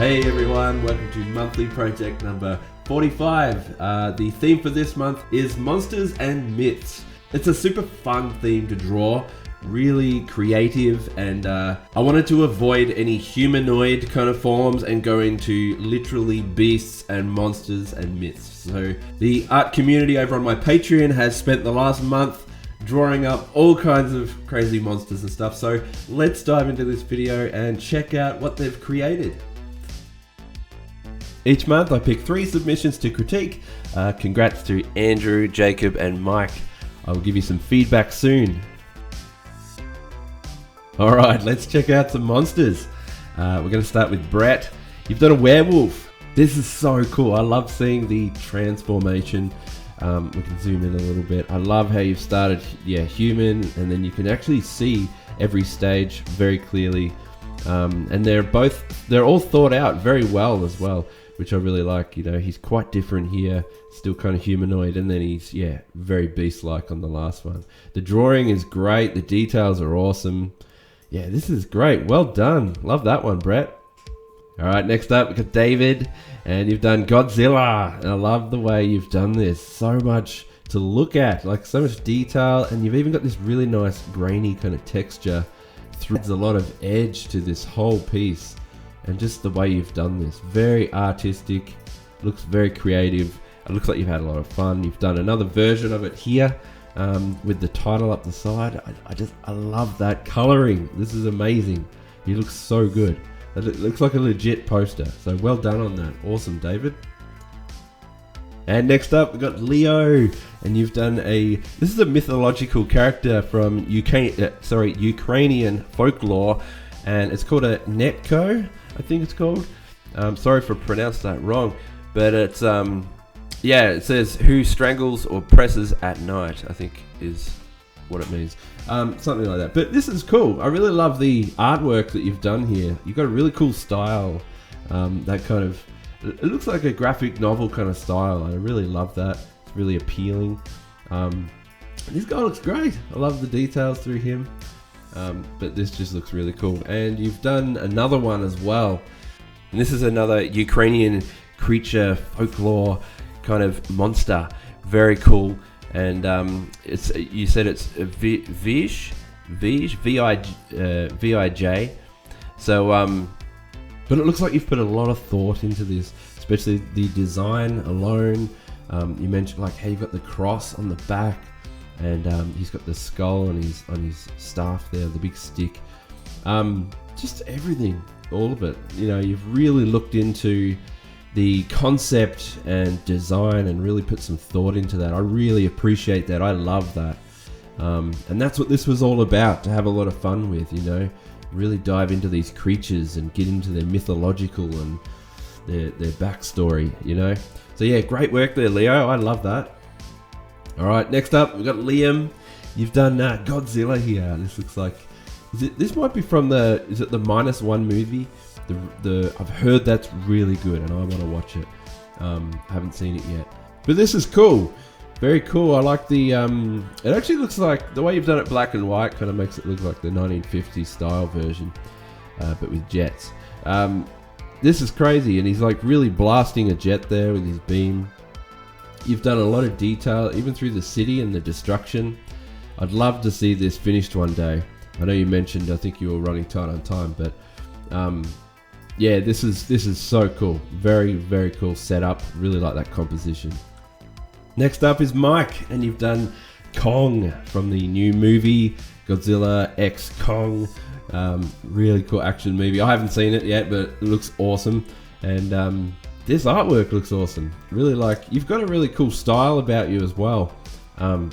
Hey everyone, welcome to monthly project number 45. The theme for this month is monsters and myths. It's a super fun theme to draw, really creative, and I wanted to avoid any humanoid kind of forms and go into literally beasts and monsters and myths. So the art community over on my Patreon has spent the last month drawing up all kinds of crazy monsters and stuff. So let's dive into this video and check out what they've created. Each month I pick 3 submissions to critique. Congrats to Andrew, Jacob and Mike. I will give you some feedback soon. Alright, let's check out some monsters. We're going to start with Brett. You've done a werewolf. This is so cool. I love seeing the transformation. We can zoom in a little bit. I love how you've started human, and then you can actually see every stage very clearly. And they're all thought out very well as well, which I really like. You know, he's quite different here, still kind of humanoid, and then he's very beast-like on the last one. The drawing is great, the details are awesome. Yeah, this is great. Well done. Love that one, Brett. Alright, next up we've got David, and you've done Godzilla. And I love the way you've done this. So much to look at, like so much detail, and you've even got this really nice grainy kind of texture. Adds a lot of edge to this whole piece, and just the way you've done this, very artistic, looks very creative. It looks like you've had a lot of fun. You've done another version of it here with the title up the side. I love that coloring. This is amazing. He looks so good. It looks like a legit poster, so well done on that. Awesome, David. And next up, we've got Leo, and you've done this is a mythological character from Ukrainian folklore, and it's called a Netko, I think it's called. Sorry for pronouncing that wrong, but it's, it says who strangles or presses at night, I think is what it means. Something like that. But this is cool. I really love the artwork that you've done here. You've got a really cool style, that kind of, it looks like a graphic novel kind of style. I really love that. It's really appealing. This guy looks great. I love the details through him. But this just looks really cool. And you've done another one as well. And this is another Ukrainian creature, folklore kind of monster. Very cool. And you said it's Vij, V-I-J. So, but it looks like you've put a lot of thought into this, especially the design alone. You mentioned like how you've got the cross on the back, and he's got the skull on his staff there, the big stick. Just everything, all of it. You know, you've really looked into the concept and design and really put some thought into that. I really appreciate that. I love that. And that's what this was all about, to have a lot of fun with, you know. Really dive into these creatures and get into their mythological and their backstory, you know. So yeah, great work there, Leo. I love that. Alright, next up we've got Liam. You've done Godzilla here. This looks like, this might be from the -1 movie. I've heard that's really good and I want to watch it. Haven't seen it yet, but this is cool. Very cool. I like the it actually looks like the way you've done it black and white kind of makes it look like the 1950s style version, but with jets. This is crazy, and he's like really blasting a jet there with his beam. You've done a lot of detail even through the city and the destruction. I'd love to see this finished one day. I know you mentioned, I think you were running tight on time, but yeah, this is so cool. Very, very cool setup. Really like that composition. Next up is Mike, and you've done Kong from the new movie Godzilla X Kong. Really cool action movie. I haven't seen it yet, but it looks awesome. And this artwork looks awesome. Really like, you've got a really cool style about you as well.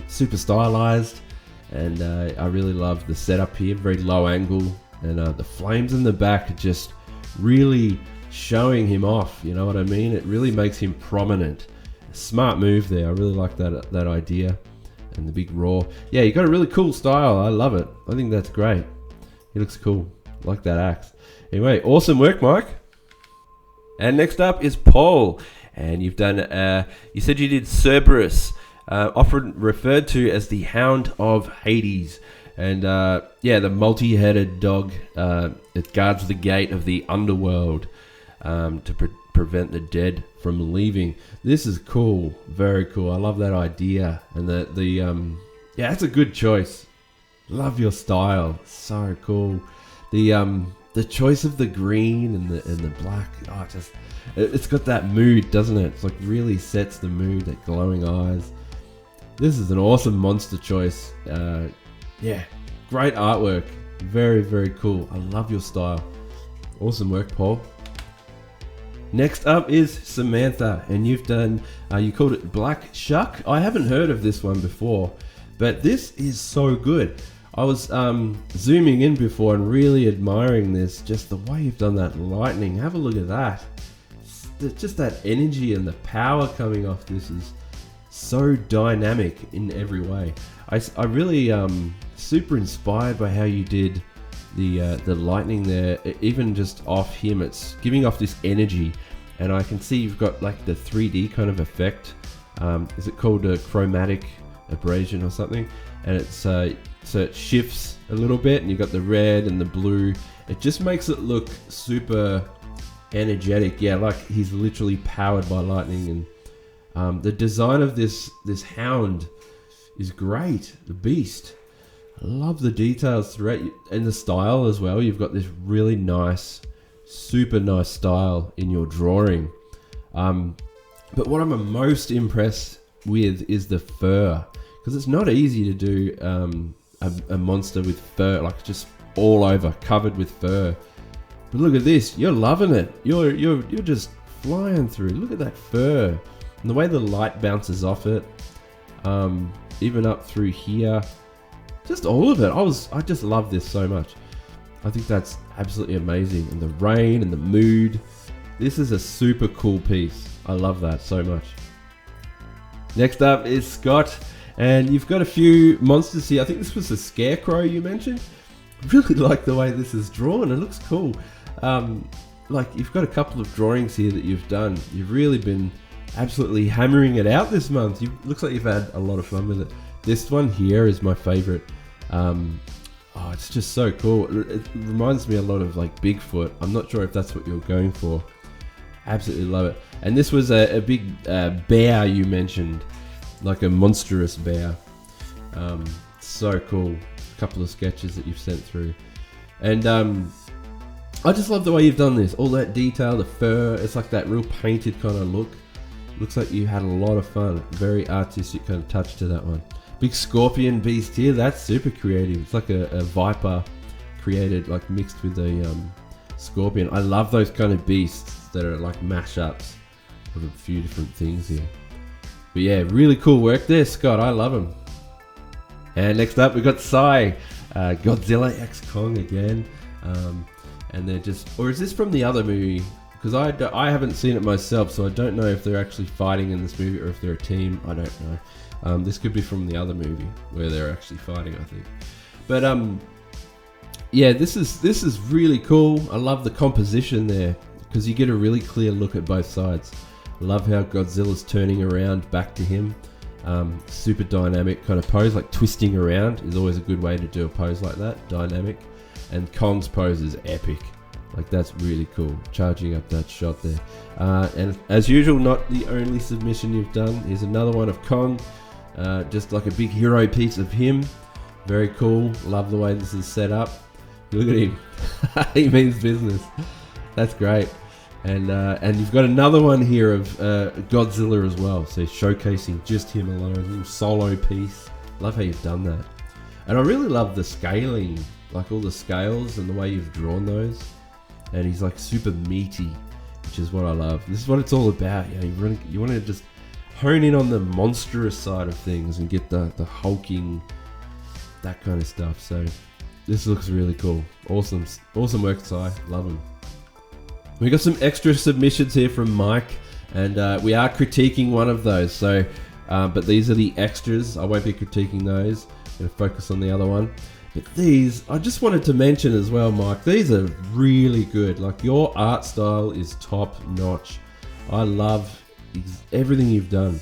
Super stylized, and I really love the setup here. Very low angle, and the flames in the back are just really showing him off. You know what I mean? It really makes him prominent. Smart move there. I really like that idea, and the big roar. Yeah, you got a really cool style. I love it. I think that's great. He looks cool. Like that axe. Anyway, awesome work, Mike. And next up is Paul, and you've done. You said you did Cerberus, often referred to as the Hound of Hades, and the multi-headed dog. It guards the gate of the underworld. to prevent the dead from leaving. This is cool, very cool. I love that idea, and yeah, that's a good choice. Love your style, so cool. The choice of the green and the black, it's got that mood, doesn't it? It's like really sets the mood. That glowing eyes. This is an awesome monster choice. Yeah, great artwork. Very, very cool. I love your style. Awesome work, Paul. Next up is Samantha, and you've done, you called it Black Shuck. I haven't heard of this one before, but this is so good. I was zooming in before and really admiring this, just the way you've done that lightning. Have a look at that. Just that energy and the power coming off this is so dynamic in every way. I really super inspired by how you did the lightning there. Even just off him, it's giving off this energy, and I can see you've got like the 3D kind of effect. Is it called a chromatic abrasion or something? And it's so it shifts a little bit, and you've got the red and the blue. It just makes it look super energetic. Yeah, like he's literally powered by lightning. And the design of this hound is great. The beast. I love the details throughout, and the style as well. You've got this really nice, super nice style in your drawing. But what I'm most impressed with is the fur, because it's not easy to do a monster with fur, like just all over, covered with fur. But look at this, you're loving it. You're just flying through. Look at that fur, and the way the light bounces off it, even up through here. Just all of it. I just love this so much. I think that's absolutely amazing. And the rain and the mood. This is a super cool piece. I love that so much. Next up is Scott. And you've got a few monsters here. I think this was the scarecrow you mentioned. I really like the way this is drawn. It looks cool. Like you've got a couple of drawings here that you've done. You've really been absolutely hammering it out this month. Looks like you've had a lot of fun with it. This one here is my favorite. It's just so cool. It reminds me a lot of like Bigfoot. I'm not sure if that's what you're going for. Absolutely love it. And this was a big bear you mentioned, like a monstrous bear. So cool. A couple of sketches that you've sent through, and I just love the way you've done this. All that detail, the fur. It's like that real painted kind of look. Looks like you had a lot of fun. Very artistic kind of touch to that one. Big scorpion beast here. That's super creative. It's like a viper created, like mixed with a scorpion. I love those kind of beasts that are like mashups of a few different things here. But yeah, really cool work there, Scott. I love them. And next up, we've got Sai, Godzilla x Kong again. And they're just, or is this from the other movie? Because I haven't seen it myself, so I don't know if they're actually fighting in this movie or if they're a team. I don't know. This could be from the other movie where they're actually fighting, I think. But yeah, this is really cool. I love the composition there, because you get a really clear look at both sides. I love how Godzilla's turning around back to him. Super dynamic kind of pose, like twisting around is always a good way to do a pose like that, dynamic. And Kong's pose is epic. Like that's really cool, charging up that shot there. And as usual, not the only submission you've done. Here's another one of Kong, just like a big hero piece of him. Very cool. Love the way this is set up. Look at him. He means business. That's great. And you've got another one here of Godzilla as well. So showcasing just him alone, a little solo piece. Love how you've done that. And I really love the scaling, like all the scales and the way you've drawn those. And he's like super meaty, which is what I love. This is what it's all about. You want to just hone in on the monstrous side of things and get the hulking, that kind of stuff. So this looks really cool. Awesome work, Sai. Love them. We got some extra submissions here from Mike, and we are critiquing one of those. So, but these are the extras. I won't be critiquing those. I'm going to focus on the other one. But these, I just wanted to mention as well, Mike, these are really good. Like your art style is top notch. I love everything you've done.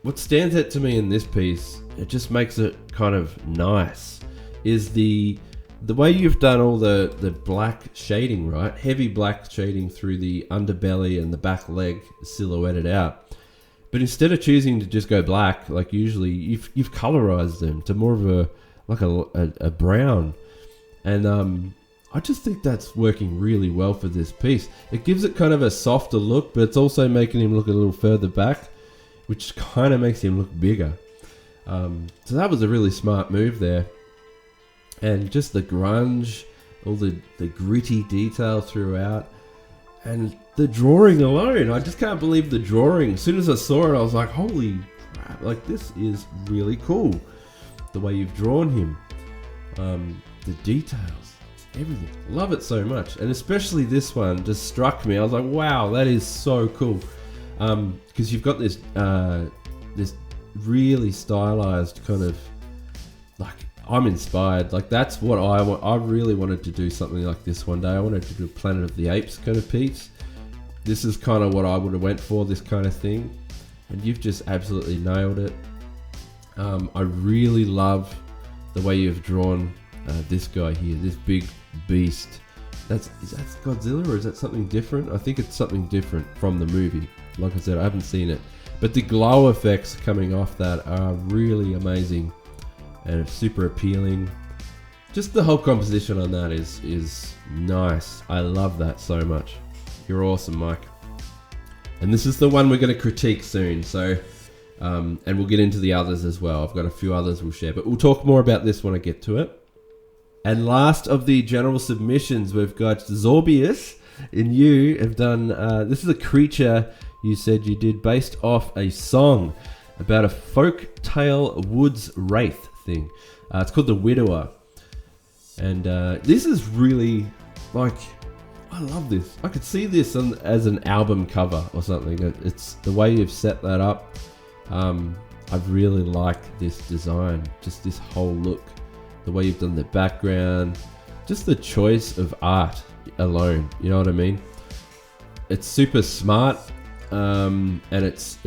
What stands out to me in this piece, it just makes it kind of nice, is the the way you've done all the black shading, right? Heavy black shading through the underbelly and the back leg silhouetted out. But instead of choosing to just go black, like usually, you've colorized them to more of a brown. And I just think that's working really well for this piece. It gives it kind of a softer look, but it's also making him look a little further back, which kind of makes him look bigger. So that was a really smart move there. And just the grunge, all the gritty detail throughout, and the drawing alone. I just can't believe the drawing. As soon as I saw it, I was like, holy crap, like this is really cool. The way you've drawn him. The details, everything. Love it so much. And especially this one just struck me. I was like, wow, that is so cool. Because you've got this this really stylized kind of, like, I'm inspired. Like, that's what I want. I really wanted to do something like this one day. I wanted to do a Planet of the Apes kind of piece. This is kind of what I would have went for, this kind of thing. And you've just absolutely nailed it. I really love the way you've drawn this guy here, this big beast. Is that Godzilla, or is that something different? I think it's something different from the movie. Like I said, I haven't seen it. But the glow effects coming off that are really amazing. And it's super appealing. Just the whole composition on that is nice. I love that so much. You're awesome, Mike. And this is the one we're going to critique soon. So, and we'll get into the others as well. I've got a few others we'll share, but we'll talk more about this when I get to it. And last of the general submissions, we've got Zorbius. And you have done, this is a creature you said you did based off a song about a folk tale woods wraith thing. It's called The Widower. And this is really, like, I love this. I could see this as an album cover or something. It's the way you've set that up. I really like this design, just this whole look, the way you've done the background, just the choice of art alone. You know what I mean? It's super smart, and it's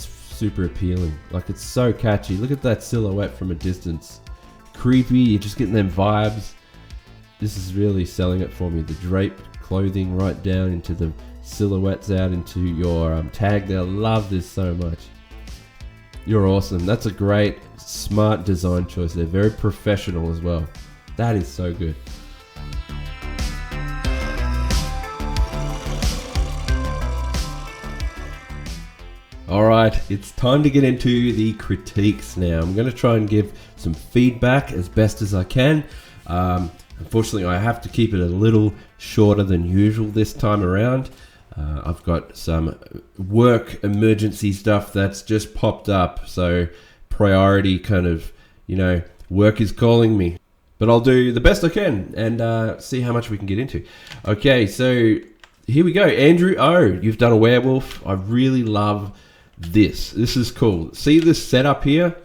super appealing. Like, it's so catchy. Look at that silhouette from a distance. Creepy. You're just getting them vibes. This is really selling it for me. The draped clothing right down into the silhouettes out into your tag there. Love this so much. You're awesome. That's a great, smart design choice. They're very professional as well. That is so good. Alright, it's time to get into the critiques now. I'm going to try and give some feedback as best as I can. Unfortunately, I have to keep it a little shorter than usual this time around. I've got some work emergency stuff that's just popped up, so priority kind of, work is calling me. But I'll do the best I can and see how much we can get into. Okay, so here we go. Andrew O, you've done a werewolf. I really love this. This is cool. See this setup here?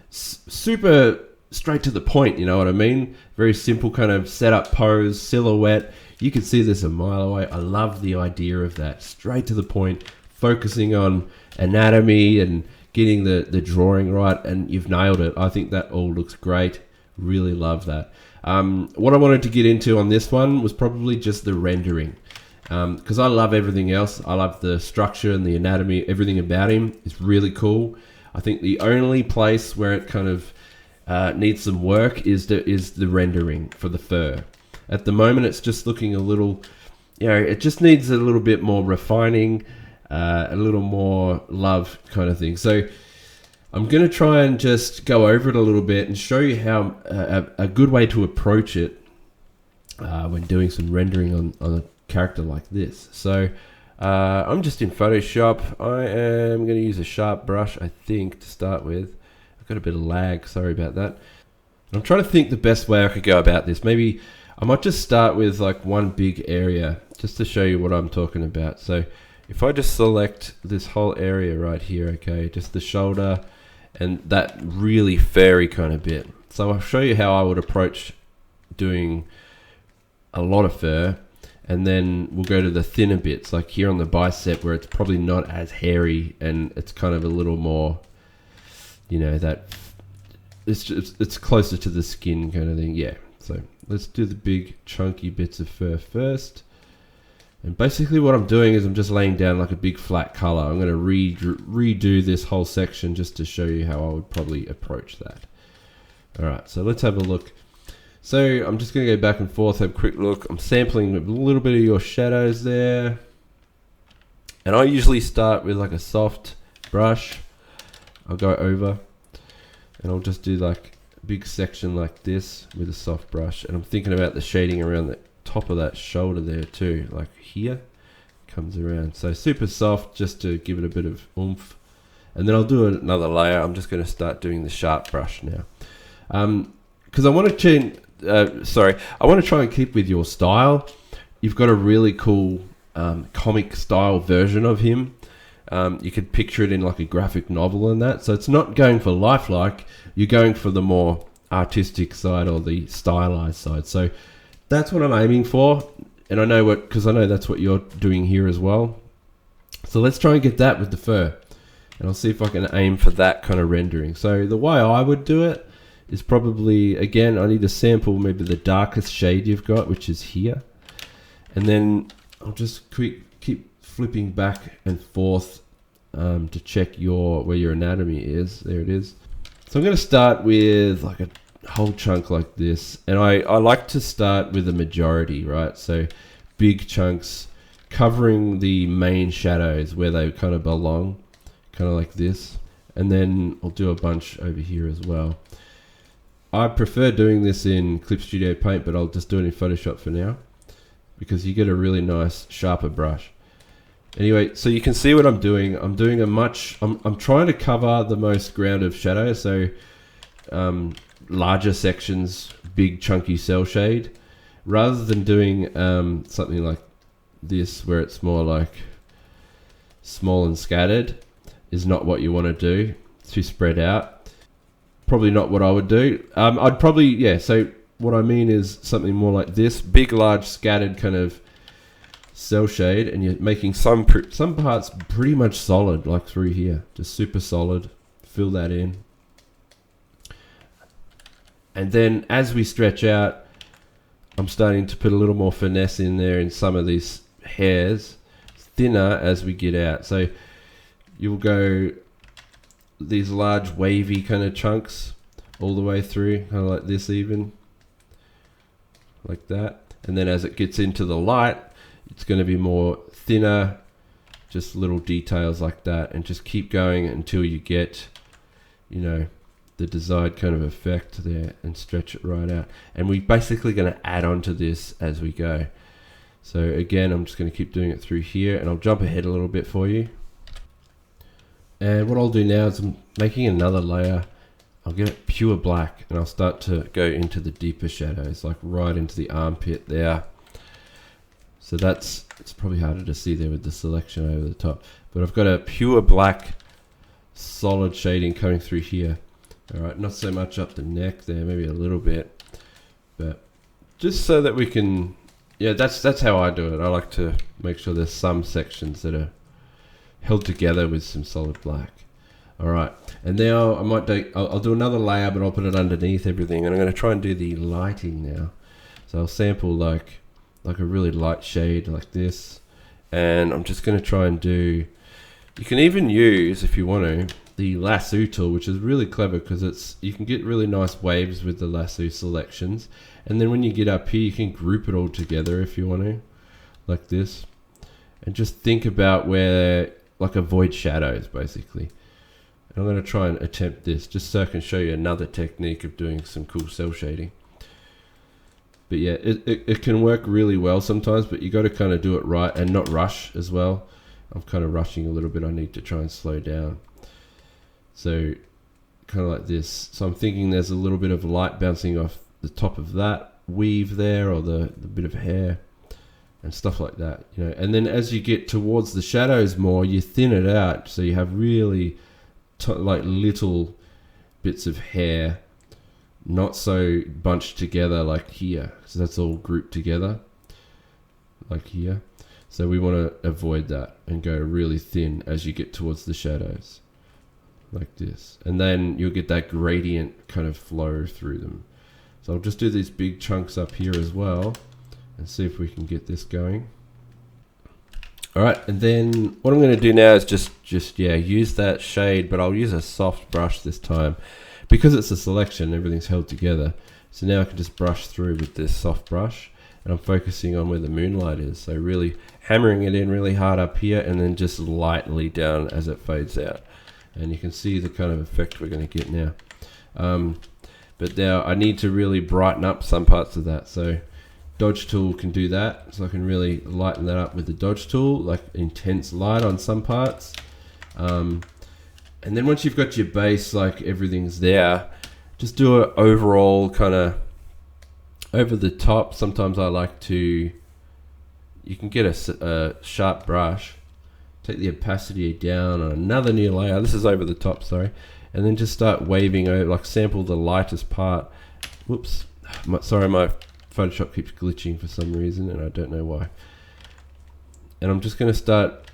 Super straight to the point, you know what I mean? Very simple kind of setup, pose, silhouette. You can see this a mile away. I love the idea of that. Straight to the point, focusing on anatomy and getting the drawing right, and you've nailed it. I think that all looks great. Really love that. What I wanted to get into on this one was probably just the rendering. Because I love everything else. I love the structure and the anatomy. Everything about him is really cool. I think the only place where it kind of needs some work is the rendering for the fur. At the moment, it's just looking a little, it just needs a little bit more refining, a little more love kind of thing. So I'm going to try and just go over it a little bit and show you how a good way to approach it when doing some rendering on a character like this. So I'm just in Photoshop. I am going to use a sharp brush, I think, to start with. I've got a bit of lag, sorry about that. I'm trying to think the best way I could go about this. Maybe I might just start with like one big area just to show you what I'm talking about. So if I just select this whole area right here, okay, just the shoulder and that really furry kind of bit. So I'll show you how I would approach doing a lot of fur, and then we'll go to the thinner bits, like here on the bicep where it's probably not as hairy and it's kind of a little more, that it's closer to the skin kind of thing. Yeah. So let's do the big chunky bits of fur first. And basically what I'm doing is I'm just laying down like a big flat color. I'm going to redo this whole section just to show you how I would probably approach that. Alright, so let's have a look. So I'm just going to go back and forth, have a quick look. I'm sampling a little bit of your shadows there. And I usually start with like a soft brush. I'll go over and I'll just do like a big section like this with a soft brush. And I'm thinking about the shading around the top of that shoulder there too, like here comes around. So super soft just to give it a bit of oomph. And then I'll do another layer. I'm just going to start doing the sharp brush now. Because I want to change, I want to try and keep with your style. You've got a really cool comic style version of him. You could picture it in like a graphic novel and that. So it's not going for lifelike, you're going for the more artistic side or the stylized side. So that's what I'm aiming for. And I know because I know that's what you're doing here as well. So let's try and get that with the fur. And I'll see if I can aim for that kind of rendering. So the way I would do it is probably, again, I need to sample maybe the darkest shade you've got, which is here. And then I'll just keep flipping back and forth to check where your anatomy is. There it is. So I'm going to start with like a whole chunk like this. And I like to start with the majority, right? So big chunks covering the main shadows where they kind of belong, kind of like this. And then I'll do a bunch over here as well. I prefer doing this in Clip Studio Paint, but I'll just do it in Photoshop for now because you get a really nice sharper brush. Anyway, so you can see what I'm doing. I'm doing I'm trying to cover the most ground of shadow. So larger sections, big chunky cell shade, rather than doing something like this where it's more like small and scattered is not what you want to do. Too spread out. Probably not what I would do. I'd probably, yeah, so what I mean is something more like this, big, large, scattered kind of cell shade, and you're making some parts pretty much solid, like through here, just super solid. Fill that in. And then as we stretch out, I'm starting to put a little more finesse in there in some of these hairs, thinner as we get out. So you'll go these large wavy kind of chunks all the way through, kind of like this even, like that. And then as it gets into the light, it's going to be more thinner, just little details like that, and just keep going until you get, you know, the desired kind of effect there and stretch it right out. And we're basically going to add on to this as we go. So again, I'm just going to keep doing it through here, and I'll jump ahead a little bit for you. And what I'll do now is I'm making another layer. I'll get it pure black, and I'll start to go into the deeper shadows, like right into the armpit there. So it's probably harder to see there with the selection over the top. But I've got a pure black, solid shading coming through here. All right, not so much up the neck there, maybe a little bit. But just so that we can, yeah, that's how I do it. I like to make sure there's some sections that are held together with some solid black. All right, and now I'll do another layer, but I'll put it underneath everything, and I'm going to try and do the lighting now. So I'll sample like a really light shade like this, and I'm just going to try and do, you can even use, if you want to, the lasso tool, which is really clever because you can get really nice waves with the lasso selections, and then when you get up here you can group it all together if you want to, like this, and just think about where, like, avoid shadows basically. And I'm going to try and attempt this just so I can show you another technique of doing some cool cell shading. But yeah, it can work really well sometimes, but you got to kind of do it right and not rush as well. I'm kind of rushing a little bit. I need to try and slow down. So kind of like this. So I'm thinking there's a little bit of light bouncing off the top of that weave there, or the bit of hair and stuff like that, you know. And then as you get towards the shadows more, you thin it out, so you have really like little bits of hair, not so bunched together like here. So that's all grouped together like here. So we want to avoid that and go really thin as you get towards the shadows, like this. And then you'll get that gradient kind of flow through them, So I'll just do these big chunks up here as well and see if we can get this going. All right, and then what I'm going to do now is just use that shade, but I'll use a soft brush this time. Because it's a selection, everything's held together. So now I can just brush through with this soft brush, and I'm focusing on where the moonlight is. So really hammering it in really hard up here, and then just lightly down as it fades out. And you can see the kind of effect we're going to get now. But now I need to really brighten up some parts of that. So Dodge tool can do that. So I can really lighten that up with the Dodge tool, like intense light on some parts. And then once you've got your base, like everything's there, just do an overall kind of over the top. Sometimes I like to, you can get a sharp brush, take the opacity down on another new layer. This is over the top, sorry. And then just start waving over, like sample the lightest part. Whoops, sorry, my Photoshop keeps glitching for some reason and I don't know why. And I'm just going to start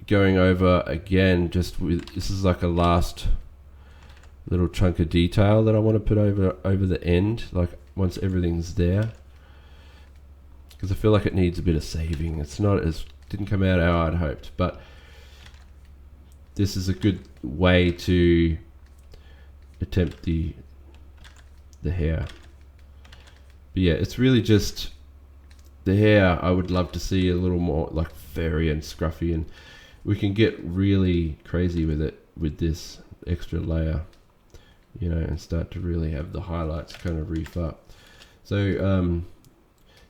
going over again, just with, this is like a last little chunk of detail that I want to put over the end, like once everything's there, because I feel like it needs a bit of saving. It's not as, didn't come out how I'd hoped, but this is a good way to attempt the hair. But yeah, it's really just the hair. I would love to see a little more like furry and scruffy, and we can get really crazy with it with this extra layer, you know, and start to really have the highlights kind of reef up. So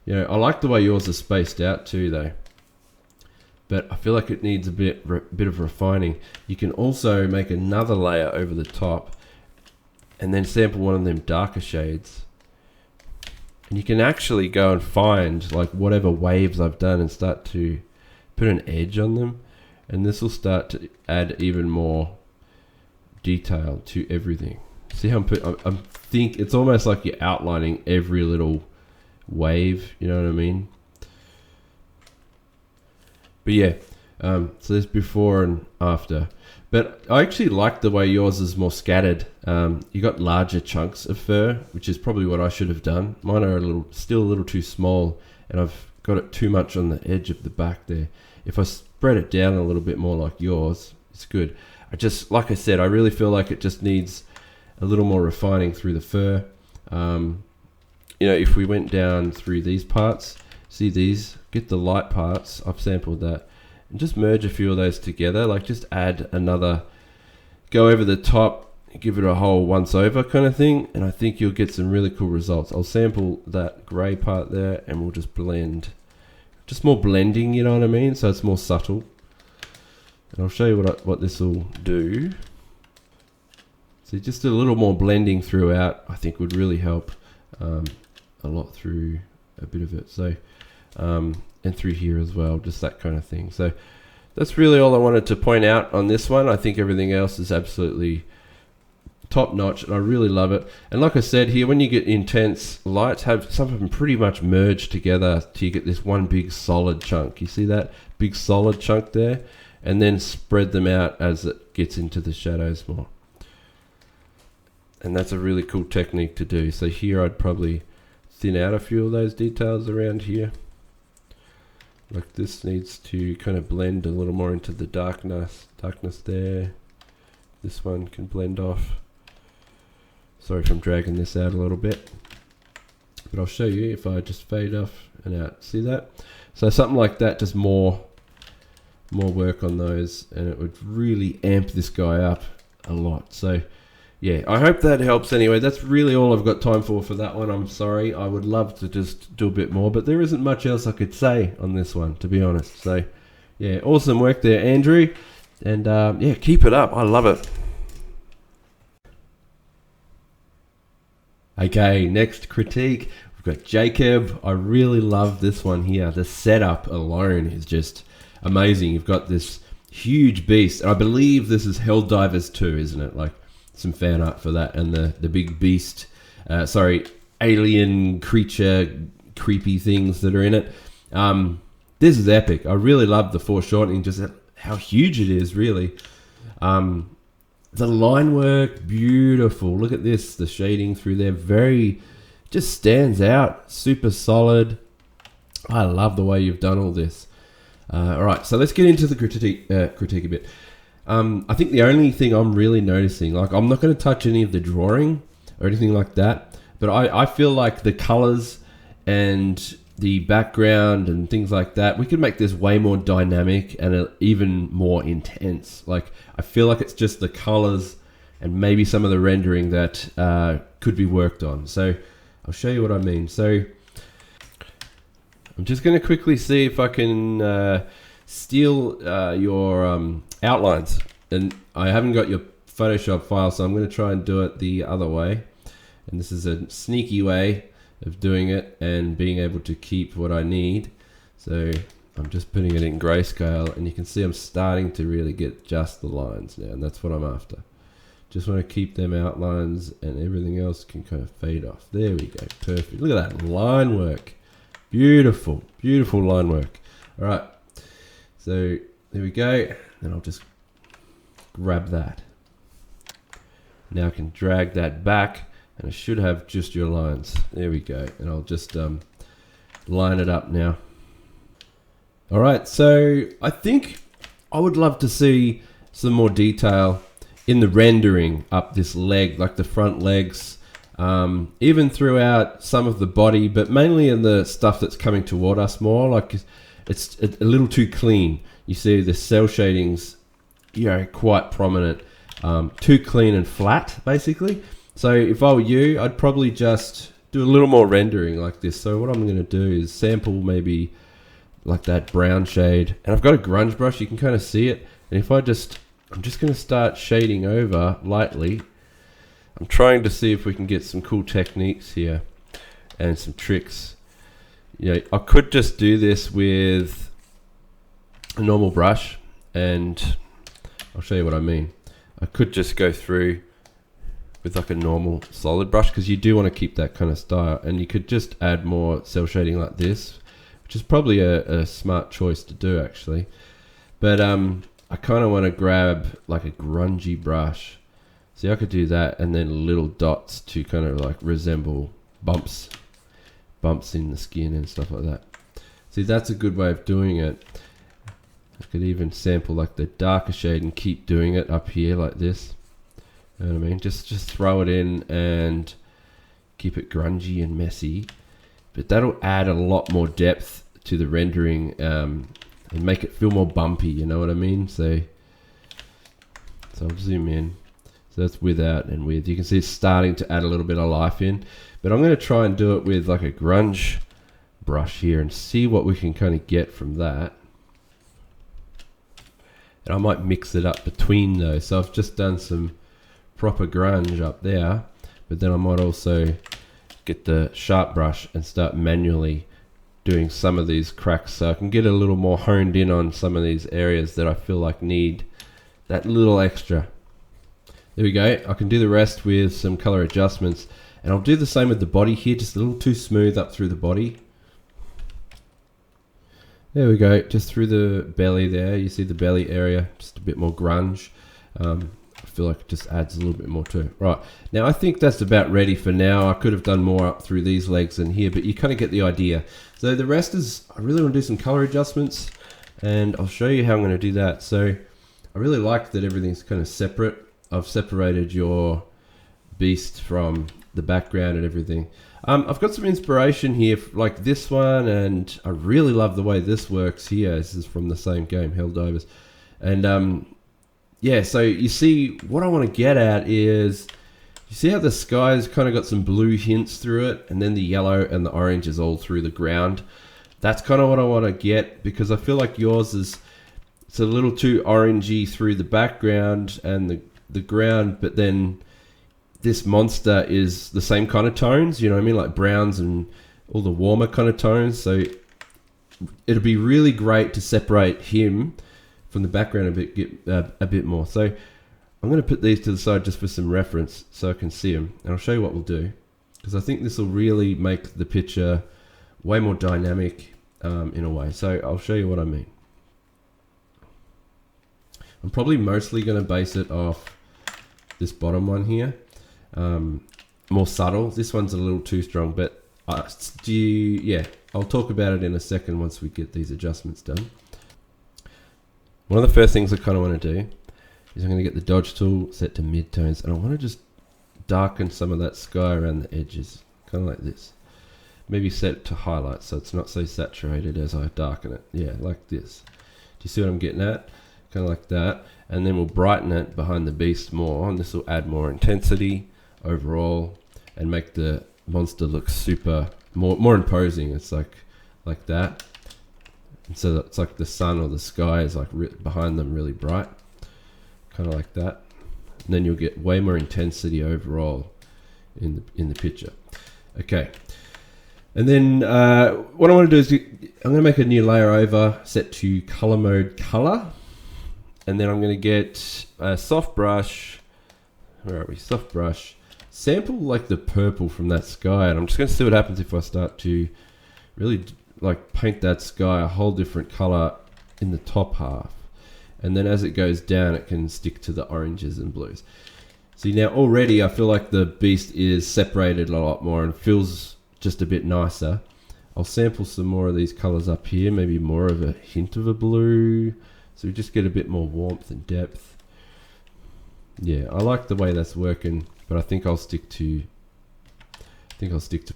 you know, I like the way yours is spaced out too though, but I feel like it needs a bit of refining. You can also make another layer over the top and then sample one of them darker shades. And you can actually go and find like whatever waves I've done and start to put an edge on them. And this will start to add even more detail to everything. See how I think it's almost like you're outlining every little wave, you know what I mean? But yeah, so there's before and after. But I actually like the way yours is more scattered. You got larger chunks of fur, which is probably what I should have done. Mine are still a little too small, and I've got it too much on the edge of the back there. If I spread it down a little bit more like yours, it's good. Like I said, I really feel like it just needs a little more refining through the fur. You know, if we went down through these parts, see these, get the light parts, I've sampled that, and just merge a few of those together, like just add another, go over the top, give it a whole once over kind of thing, and I think you'll get some really cool results. I'll sample that grey part there and we'll just blend, just more blending, you know what I mean, so it's more subtle. And I'll show you what this will do. So just a little more blending throughout, I think would really help a lot through a bit of it. So and through here as well, just that kind of thing. So that's really all I wanted to point out on this one. I think everything else is absolutely top notch and I really love it. And like I said here, when you get intense lights, have some of them pretty much merged together till you get this one big solid chunk. You see that big solid chunk there? And then spread them out as it gets into the shadows more. And that's a really cool technique to do. So here I'd probably thin out a few of those details around here. Like this needs to kind of blend a little more into the darkness there. This one can blend off. Sorry if I'm dragging this out a little bit, but I'll show you if I just fade off and out. See that? So something like that, just more work on those, and it would really amp this guy up a lot. So yeah, I hope that helps. Anyway, that's really all I've got time for that one. I'm sorry, I would love to just do a bit more, but there isn't much else I could say on this one, to be honest. So yeah, awesome work there, Andrew, and yeah, keep it up. I love it. Okay, next critique, we've got Jacob. I really love this one here. The setup alone is just amazing. You've got this huge beast. I believe this is Helldivers 2, isn't it? Like some fan art for that, and the big beast, alien creature, creepy things that are in it. This is epic. I really love the foreshortening, just how huge it is, really. The line work, beautiful. Look at this, the shading through there, very, just stands out, super solid. I love the way you've done all this. All right, so let's get into the critique a bit. I think the only thing I'm really noticing, like I'm not going to touch any of the drawing or anything like that, but I feel like the colors and the background and things like that, we could make this way more dynamic and even more intense. Like I feel like it's just the colors and maybe some of the rendering that could be worked on. So I'll show you what I mean. So I'm just going to quickly see if I can steal your outlines. And I haven't got your Photoshop file, so I'm going to try and do it the other way. And this is a sneaky way of doing it and being able to keep what I need. So I'm just putting it in grayscale, and you can see I'm starting to really get just the lines now, and that's what I'm after. Just want to keep them outlines, and everything else can kind of fade off. There we go, perfect. Look at that line work. Beautiful, beautiful line work. All right, so there we go. And I'll just grab that. Now I can drag that back, and I should have just your lines. There we go. And I'll just line it up now. All right, so I think I would love to see some more detail in the rendering up this leg, like the front legs, even throughout some of the body, but mainly in the stuff that's coming toward us more. Like it's a little too clean. You see the cell shadings, quite prominent, too clean and flat, basically. So if I were you, I'd probably just do a little more rendering like this. So what I'm going to do is sample maybe like that brown shade. And I've got a grunge brush, you can kind of see it. And if I'm just going to start shading over lightly. I'm trying to see if we can get some cool techniques here and some tricks. I could just do this with a normal brush, and I'll show you what I mean. I could just go through with like a normal solid brush, because you do want to keep that kind of style, and you could just add more cell shading like this, which is probably a smart choice to do actually. But I kind of want to grab like a grungy brush. See, I could do that, and then little dots to kind of like resemble bumps in the skin and stuff like that. See, that's a good way of doing it. I could even sample like the darker shade and keep doing it up here like this. You know what I mean? Just throw it in and keep it grungy and messy. But that'll add a lot more depth to the rendering and make it feel more bumpy, you know what I mean? So I'll zoom in. So that's without and with. You can see it's starting to add a little bit of life in. But I'm going to try and do it with like a grunge brush here and see what we can kind of get from that. And I might mix it up between those. So I've just done some proper grunge up there, but then I might also get the sharp brush and start manually doing some of these cracks, so I can get a little more honed in on some of these areas that I feel like need that little extra. There we go. I can do the rest with some color adjustments, and I'll do the same with the body here, just a little too smooth up through the body. There we go, just through the belly there. You see the belly area, just a bit more grunge. I feel like it just adds a little bit more to it. Right, now I think that's about ready for now. I could have done more up through these legs and here, but you kind of get the idea. So the rest is, I really want to do some color adjustments, and I'll show you how I'm going to do that. So I really like that everything's kind of separate. I've separated your beast from the background and everything. I've got some inspiration here, like this one, and I really love the way this works here. This is from the same game, Helldivers. And yeah, so you see, what I want to get at is, you see how the sky's kind of got some blue hints through it, and then the yellow and the orange is all through the ground. That's kind of what I want to get, because I feel like yours is, it's a little too orangey through the background and the ground, but then this monster is the same kind of tones, you know what I mean, like browns and all the warmer kind of tones. So it'll be really great to separate him from the background a bit more. So I'm going to put these to the side just for some reference so I can see them, and I'll show you what we'll do, because I think this will really make the picture way more dynamic in a way. So I'll show you what I mean. I'm probably mostly going to base it off this bottom one here. More subtle. This one's a little too strong, but yeah, I'll talk about it in a second once we get these adjustments done. One of the first things I kind of want to do is I'm going to get the dodge tool set to midtones, and I want to just darken some of that sky around the edges, kind of like this. Maybe set it to highlight so it's not so saturated as I darken it. Yeah, like this. Do you see what I'm getting at? Kind of like that. And then we'll brighten it behind the beast more, and this will add more intensity overall and make the monster look more imposing. It's like that. And so it's like the sun or the sky is like behind them really bright, kind of like that. And then you'll get way more intensity overall in the picture. Okay. And then what I want to do is I'm going to make a new layer over, set to color mode color. And then I'm going to get a soft brush. Where are we? Soft brush. Sample like the purple from that sky. And I'm just going to see what happens if I start to really like paint that sky a whole different color in the top half. And then as it goes down, it can stick to the oranges and blues. See, now already I feel like the beast is separated a lot more and feels just a bit nicer. I'll sample some more of these colors up here, maybe more of a hint of a blue, so we just get a bit more warmth and depth. Yeah, I like the way that's working, but I think I'll stick to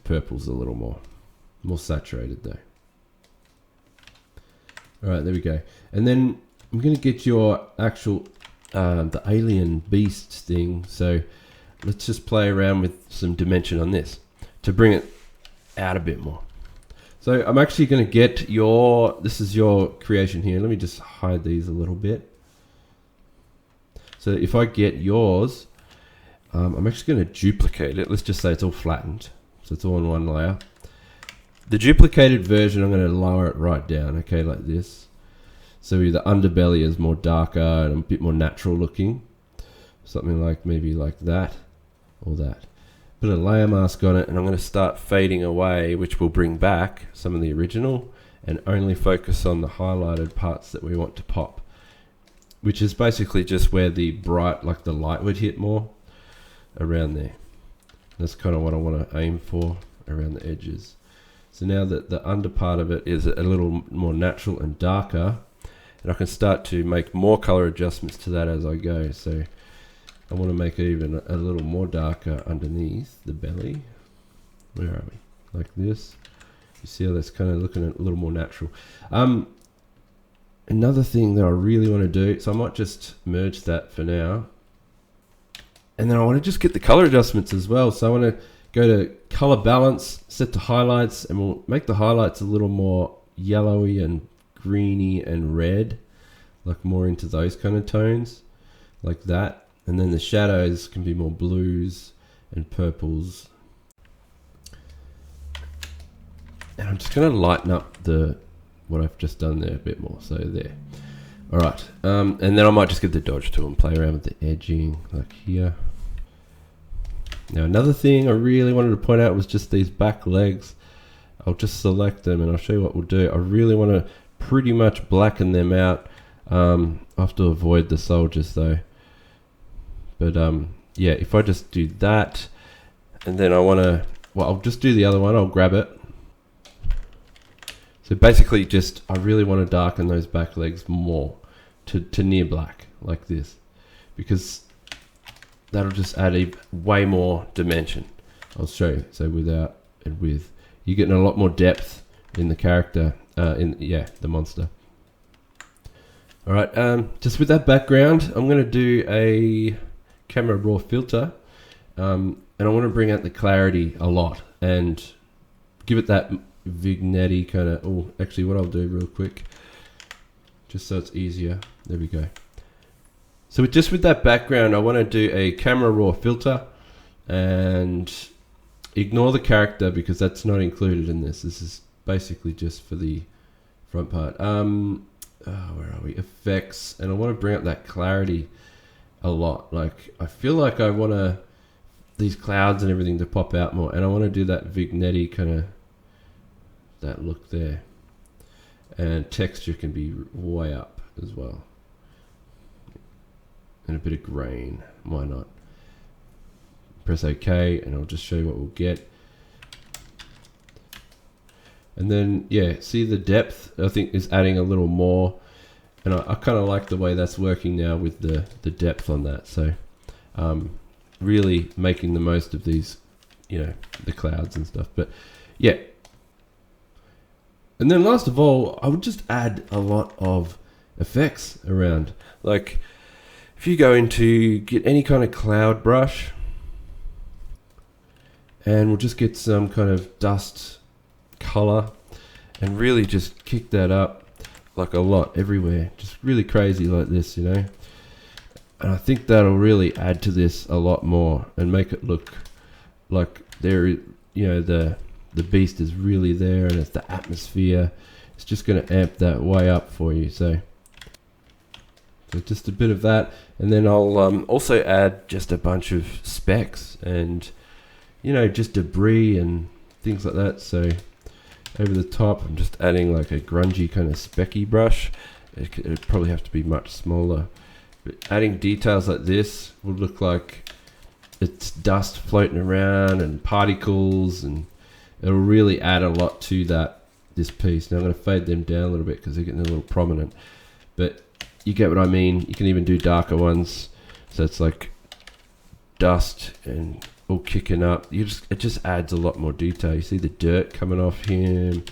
purples a little more saturated though. All right, there we go. And then I'm going to get your actual the alien beast thing. So let's just play around with some dimension on this to bring it out a bit more. So I'm actually going to get this is your creation here. Let me just hide these a little bit. So if I get yours, I'm actually going to duplicate it. Let's just say it's all flattened. So it's all in one layer. The duplicated version, I'm going to lower it right down, okay, like this. So the underbelly is more darker and a bit more natural looking. Something like maybe like that or that. Put a layer mask on it, and I'm going to start fading away, which will bring back some of the original and only focus on the highlighted parts that we want to pop, which is basically just where the bright, like the light would hit more around there. That's kind of what I want to aim for around the edges. So now that the under part of it is a little more natural and darker, and I can start to make more color adjustments to that as I go. So I want to make it even a little more darker underneath the belly. Where are we? Like this. You see how that's kind of looking a little more natural. Another thing that I really want to do, so I might just merge that for now. And then I want to just get the color adjustments as well. So I want to go to color balance, set to highlights, and we'll make the highlights a little more yellowy and greeny and red, like more into those kind of tones, like that. And then the shadows can be more blues and purples. And I'm just going to lighten up what I've just done there a bit more. So there. All right. And then I might just get the dodge tool and play around with the edging, like here. Now another thing I really wanted to point out was just these back legs. I'll just select them and I'll show you what we'll do. I really want to pretty much blacken them out. I have to avoid the soldiers though. But yeah, if I just do that, and then I'll just do the other one, I'll grab it. So basically I really want to darken those back legs more to near black, like this. Because that'll just add way more dimension. I'll show you. So without and with, you're getting a lot more depth in the character, the monster. All right, just with that background, I'm going to do a camera raw filter, and I want to bring out the clarity a lot and give it that vignette kind of. Oh, actually, what I'll do real quick, just so it's easier. There we go. So with that background, I want to do a camera raw filter and ignore the character because that's not included in this. This is basically just for the front part. Where are we? Effects, and I want to bring up that clarity a lot. Like I feel like I want these clouds and everything to pop out more, and I want to do that vignette kind of that look there. And texture can be way up as well, and a bit of grain. Why not? press OK, and I'll just show you what we'll get. And then, yeah, see the depth, I think, is adding a little more. And I kind of like the way that's working now with the depth on that. So really making the most of these, the clouds and stuff. But yeah. And then last of all, I would just add a lot of effects around. Like if you go into get any kind of cloud brush, and we'll just get some kind of dust color and really just kick that up like a lot everywhere, just really crazy like this, And I think that'll really add to this a lot more and make it look like there, the beast is really there, and it's the atmosphere. It's just going to amp that way up for you. So just a bit of that, and then I'll also add just a bunch of specks and just debris and things like that. So over the top, I'm just adding like a grungy kind of specky brush. It'd probably have to be much smaller, but adding details like this would look like it's dust floating around and particles, and it'll really add a lot to this piece. Now I'm going to fade them down a little bit because they're getting a little prominent, but you get what I mean. You can even do darker ones, so it's like dust and all kicking up. It just adds a lot more detail. You see the dirt coming off him,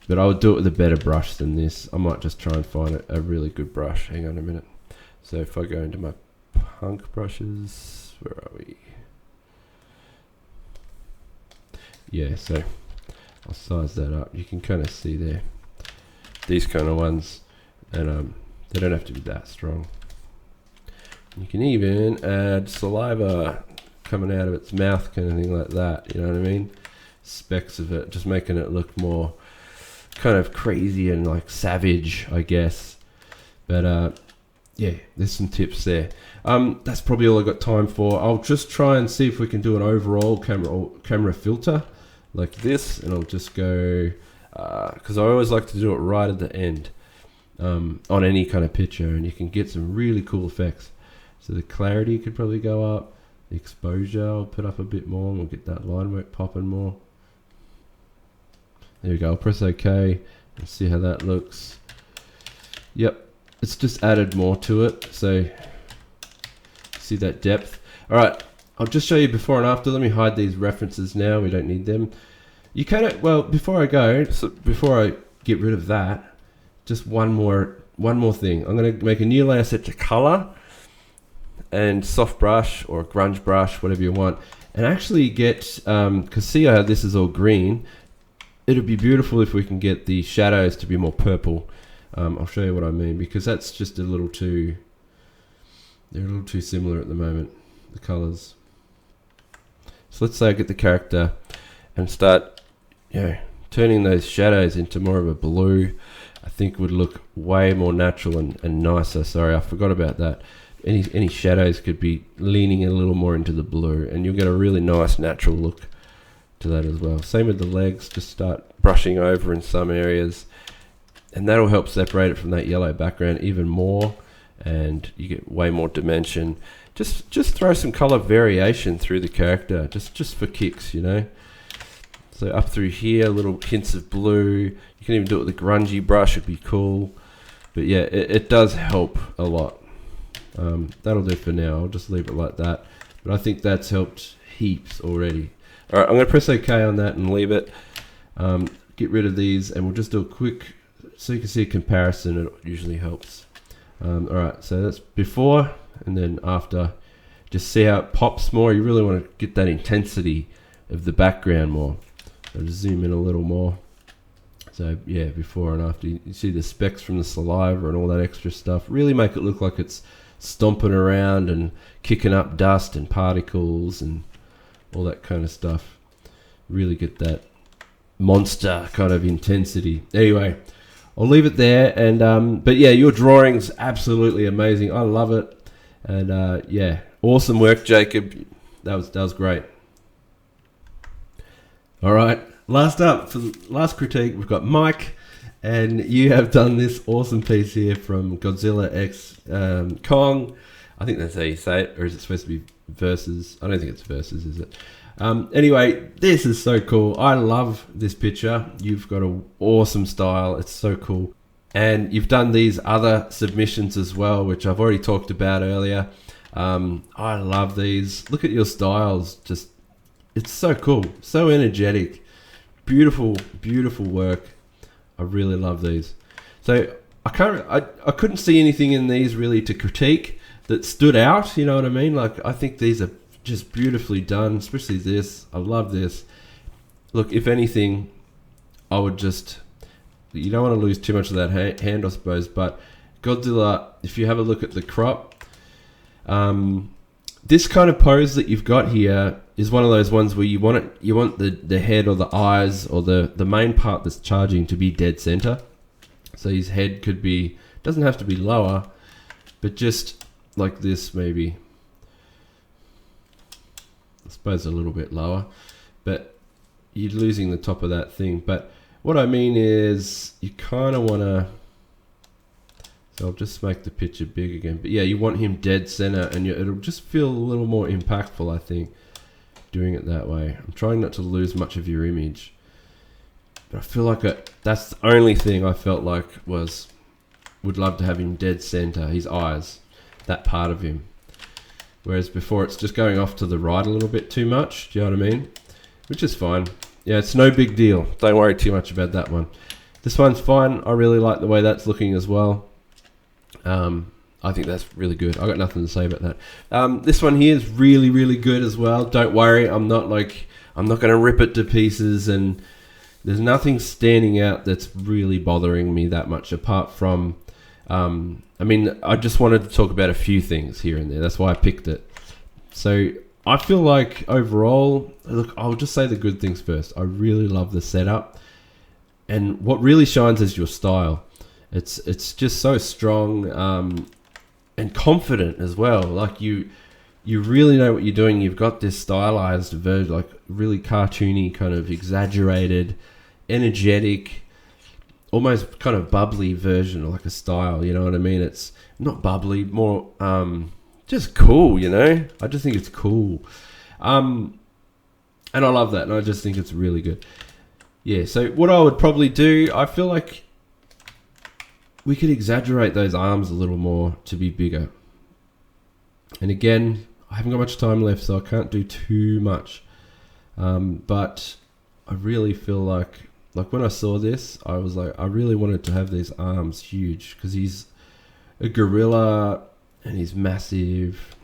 but I would do it with a better brush than this. I might just try and find a really good brush. Hang on a minute. So if I go into my punk brushes, where are we? Yeah, so I'll size that up. You can kind of see there these kind of ones, and they don't have to be that strong. You can even add saliva coming out of its mouth, kind of thing like that, you know what I mean? Specks of it, just making it look more kind of crazy and like savage, I guess. But yeah, there's some tips there. That's probably all I got time for. I'll just try and see if we can do an overall camera filter like this, and I'll just go because I always like to do it right at the end on any kind of picture, and you can get some really cool effects. So the clarity could probably go up. The exposure I'll put up a bit more, and we'll get that line work popping more. There we go. I'll press OK and see how that looks. Yep, it's just added more to it. So see that depth. All right, I'll just show you before and after. Let me hide these references now. We don't need them. You can, well, before I go, so before I get rid of that, just one more thing. I'm going to make a new layer set to color and soft brush or grunge brush, whatever you want, and actually get because see how this is all green. It'd be beautiful if we can get the shadows to be more purple. I'll show you what I mean, because that's just they're a little too similar at the moment, the colors. So let's say I get the character and start turning those shadows into more of a blue. I think would look way more natural and nicer. Sorry, I forgot about that. Any shadows could be leaning a little more into the blue, and you'll get a really nice natural look to that as well. Same with the legs, just start brushing over in some areas, and that'll help separate it from that yellow background even more, and you get way more dimension. Just throw some color variation through the character, just for kicks, So up through here, little hints of blue. You can even do it with a grungy brush, it'd be cool. But yeah, it does help a lot. That'll do for now. I'll just leave it like that. But I think that's helped heaps already. All right, I'm going to press OK on that and leave it. Get rid of these, and we'll just do a quick, so you can see a comparison. It usually helps. All right, so that's before and then after. Just see how it pops more. You really want to get that intensity of the background more. So just zoom in a little more. So yeah, before and after. You see the specks from the saliva and all that extra stuff. Really make it look like it's stomping around and kicking up dust and particles and all that kind of stuff. Really get that monster kind of intensity. Anyway, I'll leave it there. And but yeah, your drawing's absolutely amazing. I love it. And yeah, awesome work, Jacob. That was great. All right, last up for the last critique, we've got Mike, and you have done this awesome piece here from Godzilla X Kong. I think that's how you say it, or is it supposed to be versus? I don't think it's versus, is it? Anyway, this is so cool. I love this picture. You've got an awesome style. It's so cool. And you've done these other submissions as well, which I've already talked about earlier. I love these. Look at your styles. Just, it's so cool. So energetic. Beautiful, beautiful work. I really love these. So I couldn't see anything in these really to critique that stood out. You know what I mean? Like, I think these are just beautifully done, especially this. I love this. Look, if anything, I would just, you don't want to lose too much of that hand, I suppose, but Godzilla, if you have a look at the crop, this kind of pose that you've got here is one of those ones where you want the head or the eyes or the main part that's charging to be dead center. So his head could be, doesn't have to be lower, but just like this maybe. I suppose a little bit lower, but you're losing the top of that thing. But what I mean is you kind of want to, so I'll just make the picture big again. But yeah, you want him dead center, and it'll just feel a little more impactful, I think, doing it that way. I'm trying not to lose much of your image, but I feel like that's the only thing I felt like would love to have him dead center, his eyes, that part of him. Whereas before it's just going off to the right a little bit too much, do you know what I mean? Which is fine. Yeah, it's no big deal. Don't worry too much about that one. This one's fine. I really like the way that's looking as well. I think that's really good. I got nothing to say about that. This one here is really, really good as well. Don't worry. I'm not going to rip it to pieces, and there's nothing standing out that's really bothering me that much apart from, I mean, I just wanted to talk about a few things here and there. That's why I picked it. So I feel like overall, look, I'll just say the good things first. I really love the setup, and what really shines is your style. It's just so strong and confident as well. Like you really know what you're doing. You've got this stylized version, like really cartoony, kind of exaggerated, energetic, almost kind of bubbly version, or like a style. You know what I mean? It's not bubbly, more just cool. You know, I just think it's cool, and I love that, and I just think it's really good. Yeah. So what I would probably do, I feel like we could exaggerate those arms a little more to be bigger. And again, I haven't got much time left, so I can't do too much. But I really feel like when I saw this, I was like, I really wanted to have these arms huge, because he's a gorilla and he's massive.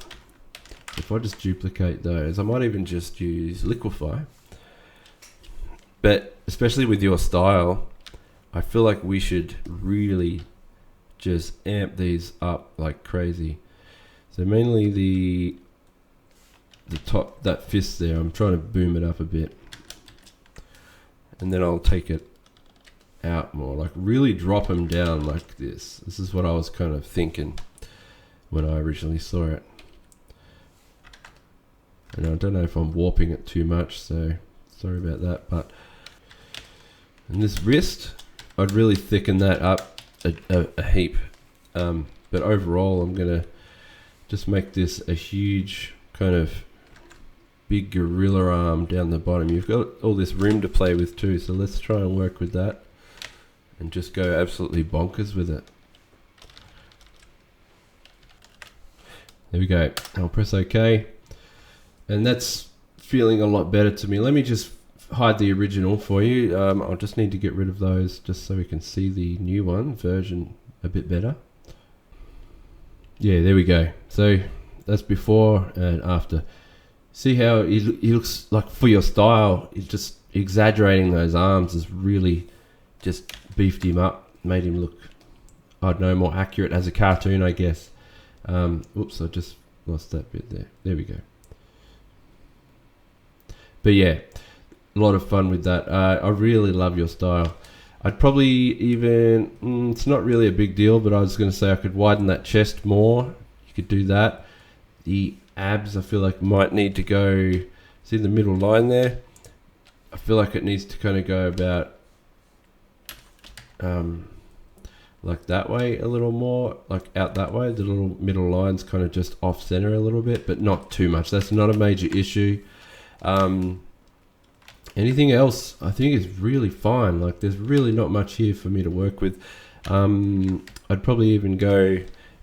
If I just duplicate those, I might even just use Liquify. But especially with your style, I feel like we should really just amp these up like crazy. So mainly the top, that fist there, I'm trying to boom it up a bit, and then I'll take it out more, like really drop them down like this. This is what I was kind of thinking when I originally saw it. And I don't know if I'm warping it too much, so sorry about that. But and this wrist, I'd really thicken that up a heap, but overall I'm gonna just make this a huge kind of big gorilla arm down the bottom. You've got all this room to play with too, so let's try and work with that and just go absolutely bonkers with it. There we go. I'll press OK, and that's feeling a lot better to me. Let me just hide the original for you. I'll just need to get rid of those just so we can see the new one version a bit better. Yeah, there we go. So that's before and after. See how he looks like, for your style, he's just exaggerating those arms has really just beefed him up, made him look, I don't know, more accurate as a cartoon, I guess. Oops, I just lost that bit there. There we go. But yeah, a lot of fun with that. I really love your style. I'd probably even, it's not really a big deal, but I was going to say I could widen that chest more. You could do that. The abs, I feel like, might need to go, see the middle line there? I feel like it needs to kind of go about, like that way a little more, like out that way. The little middle line's kind of just off center a little bit, but not too much. That's not a major issue. Anything else I think is really fine. Like there's really not much here for me to work with. I'd probably even go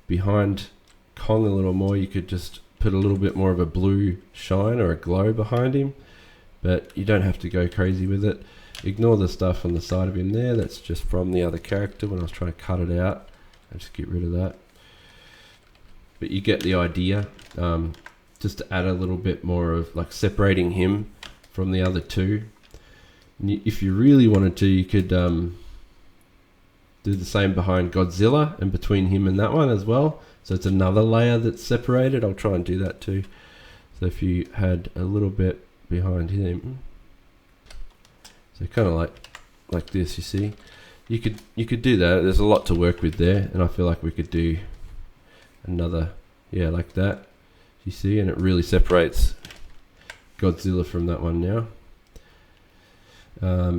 behind Kong a little more. You could just put a little bit more of a blue shine or a glow behind him, but you don't have to go crazy with it. Ignore the stuff on the side of him there. That's just from the other character when I was trying to cut it out. I just get rid of that. But you get the idea. Just to add a little bit more of like separating him from the other two. And if you really wanted to, you could do the same behind Godzilla and between him and that one as well. So it's another layer that's separated. I'll try and do that too. So if you had a little bit behind him, so kind of like this, you see, you could do that. There's a lot to work with there, and I feel like we could do another, yeah, like that. You see, and it really separates Godzilla from that one now.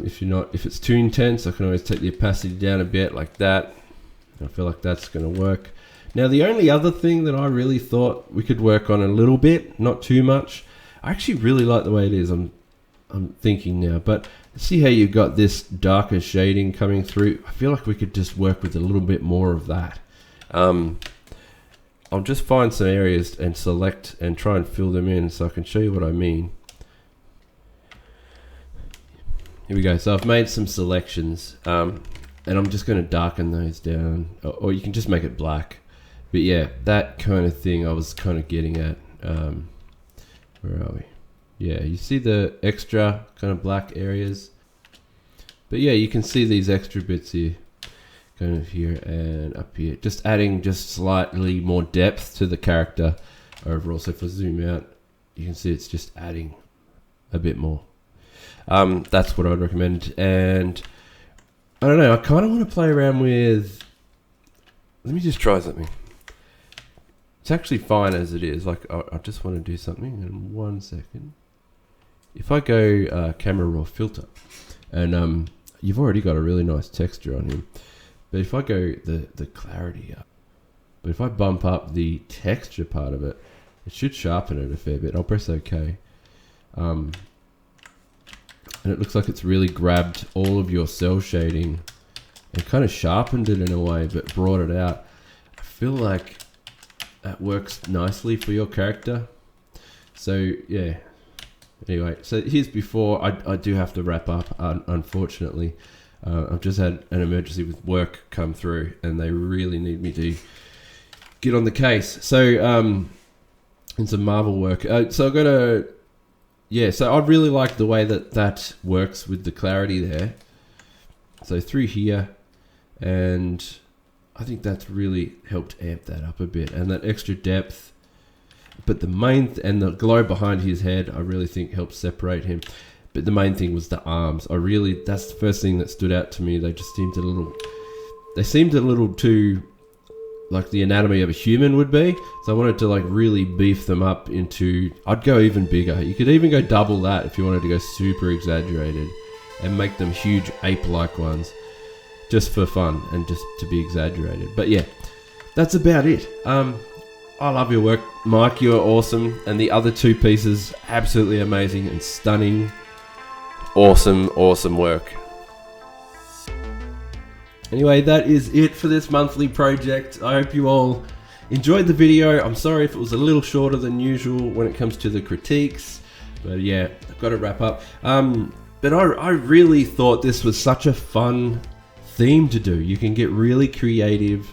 If it's too intense, I can always take the opacity down a bit like that. I feel like that's going to work. Now, the only other thing that I really thought we could work on a little bit, not too much. I actually really like the way it is. I'm thinking now, but see how you've got this darker shading coming through. I feel like we could just work with a little bit more of that. I'll just find some areas and select and try and fill them in so I can show you what I mean. Here we go. So I've made some selections, and I'm just going to darken those down, or you can just make it black. But yeah, that kind of thing I was kind of getting at. Where are we? Yeah, you see the extra kind of black areas. But yeah, you can see these extra bits here, kind of here and up here. Just adding just slightly more depth to the character overall. So if I zoom out, you can see it's just adding a bit more. That's what I would recommend. And I don't know, I kind of want to play around with, let me just try something. It's actually fine as it is. Like I just want to do something in 1 second. If I go camera raw filter, and you've already got a really nice texture on him, but if I go the clarity up, but if I bump up the texture part of it, it should sharpen it a fair bit. I'll press OK. And it looks like it's really grabbed all of your cell shading and kind of sharpened it in a way, but brought it out. I feel like that works nicely for your character. So yeah. Anyway, so here's before. I do have to wrap up, unfortunately. I've just had an emergency with work come through, and they really need me to get on the case. So and some Marvel work. So I've got to, yeah. So I really like the way that works with the clarity there. So through here, and I think that's really helped amp that up a bit, and that extra depth. But the main and the glow behind his head, I really think helps separate him. But the main thing was the arms. That's the first thing that stood out to me. They just seemed a little too like the anatomy of a human would be. So I wanted to like really beef them up into, I'd go even bigger. You could even go double that if you wanted to go super exaggerated and make them huge ape-like ones just for fun and just to be exaggerated. But yeah, that's about it. I love your work, Mike. You are awesome. And the other two pieces, absolutely amazing and stunning. Awesome, awesome work. Anyway, that is it for this monthly project. I hope you all enjoyed the video. I'm sorry if it was a little shorter than usual when it comes to the critiques. But yeah, I've got to wrap up. But I really thought this was such a fun theme to do. You can get really creative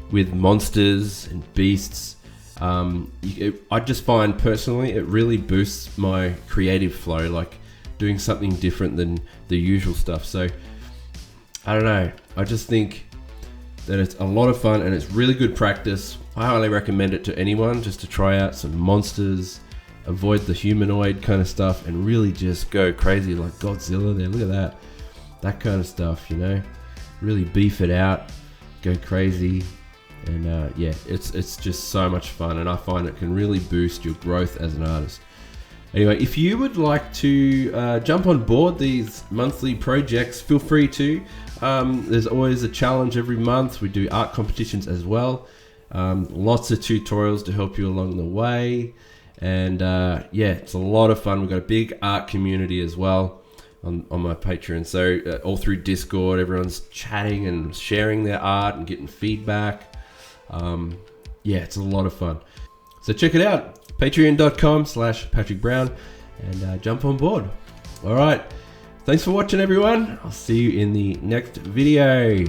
with monsters and beasts. I just find personally it really boosts my creative flow, like doing something different than the usual stuff. So I don't know, I just think that it's a lot of fun and it's really good practice. I highly recommend it to anyone just to try out some monsters, avoid the humanoid kind of stuff, and really just go crazy like Godzilla there. Look at that kind of stuff, you know, really beef it out, go crazy. And yeah, it's just so much fun, and I find it can really boost your growth as an artist. Anyway, if you would like to jump on board these monthly projects, feel free to. There's always a challenge every month. We do art competitions as well. Lots of tutorials to help you along the way. And yeah, it's a lot of fun. We've got a big art community as well on my Patreon. So all through Discord, everyone's chatting and sharing their art and getting feedback. Yeah, it's a lot of fun. So check it out, patreon.com/Patrick Brown, and jump on board. All right. Thanks for watching, everyone. I'll see you in the next video.